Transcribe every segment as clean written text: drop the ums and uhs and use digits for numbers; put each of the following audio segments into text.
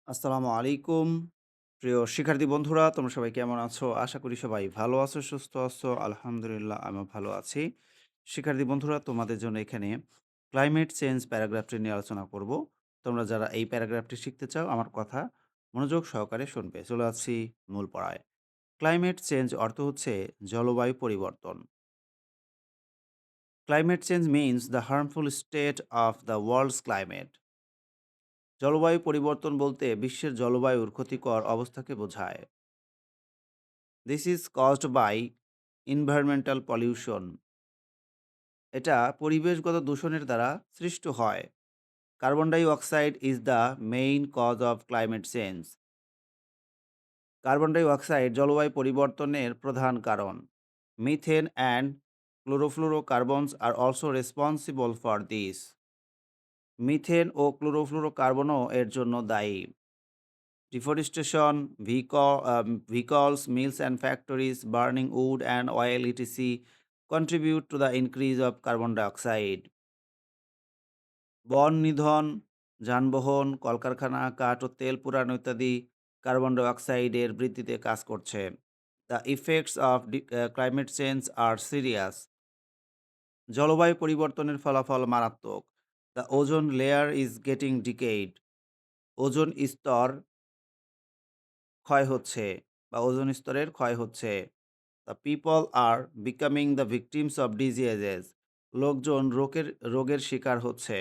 আসসালামু আলাইকুম। প্রিয় শিক্ষার্থী বন্ধুরা, তোমরা সবাই কেমন আছো? আশা করি সবাই ভালো আছো, সুস্থ আছো। আলহামদুলিল্লাহ, আমিও ভালো আছি। শিক্ষার্থী বন্ধুরা, তোমাদের জন্য এখানে ক্লাইমেট চেঞ্জ প্যারাগ্রাফটি নিয়ে আলোচনা করব। তোমরা যারা এই প্যারাগ্রাফটি শিখতে চাও, আমার কথা মনোযোগ সহকারে শুনবে। চলে যাচ্ছি মূল পড়ায়। ক্লাইমেট চেঞ্জ অর্থ হচ্ছে জলবায়ু পরিবর্তন। Climate change means the harmful state of the world's climate. জলবায়ু পরিবর্তন বলতে বিশ্বের জলবায়ুর ক্ষতিকর অবস্থাকে বোঝায়। This is caused by environmental pollution. এটা পরিবেশগত দূষণের দ্বারা সৃষ্ট হয়। Carbon dioxide is the main cause of climate change. Carbon dioxide জলবায়ু পরিবর্তনের প্রধান কারণ। Methane and chlorofluorocarbons are also responsible for this. Methane ও ক্লোরোফ্লুরোকার্বনও এর জন্য দায়ী। Deforestation, vehicles, mills and factories, burning wood and oil, etc., contribute to the increase of carbon dioxide. বন নিধন, যানবাহন, কলকারখানা, কাঠ ও তেল পুরানো ইত্যাদি কার্বন ডাই অক্সাইডের বৃদ্ধিতে কাজ করছে। The effects of climate change are serious. জলবায়ু পরিবর্তনের ফলাফল মারাত্মক। The ozone layer is getting decayed. Ozone স্তর ক্ষয় হচ্ছে বা ওজোন স্তরের ক্ষয় হচ্ছে। The people are becoming the victims of diseases. লোকজন রোগের শিকার হচ্ছে।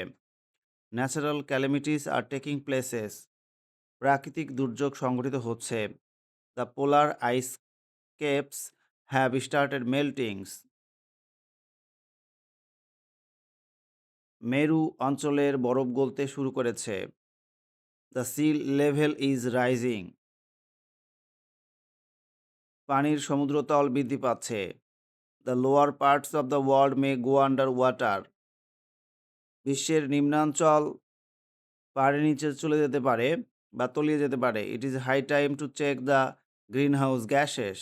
Natural calamities are taking places. প্রাকৃতিক দুর্যোগ সংঘটিত হচ্ছে। The polar ice caps have started meltings. মেরু অঞ্চলের বরফ গলতে শুরু করেছে। The sea level is rising. পানির সমুদ্রতল বৃদ্ধি পাচ্ছে। The lower parts of the world May go under water. বিশ্বের নিম্নাঞ্চল পানির নিচে চলে যেতে পারে বা তলিয়ে যেতে পারে। It is high time to check the greenhouse gases.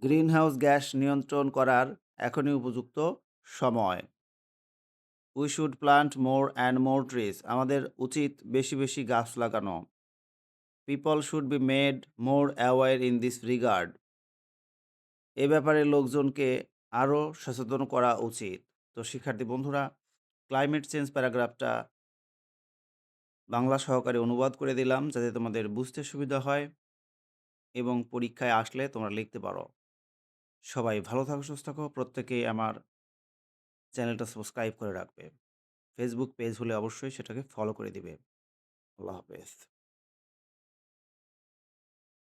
Greenhouse gas নিয়ন্ত্রণ করার এখনই উপযুক্ত সময়। We should plant more and more trees. আমাদের উচিত বেশি বেশি গাছ লাগানো। People should be made more aware in this regard. এ ব্যাপারে লোকজনকে আরও সচেতন করা উচিত। তো শিক্ষার্থী বন্ধুরা, ক্লাইমেট চেঞ্জ প্যারাগ্রাফটা বাংলা সহকারে অনুবাদ করে দিলাম যাতে তোমাদের বুঝতে সুবিধা হয় এবং পরীক্ষায় আসলে তোমরা লিখতে পারো। সবাই ভালো থাকো, সুস্থ থাকো। প্রত্যেকেই আমার চ্যানেলটা সাবস্ক্রাইব করে রাখবে। ফেসবুক পেজ হলে অবশ্যই সেটাকে ফলো করে দিবে। আল্লাহ হাফেজ।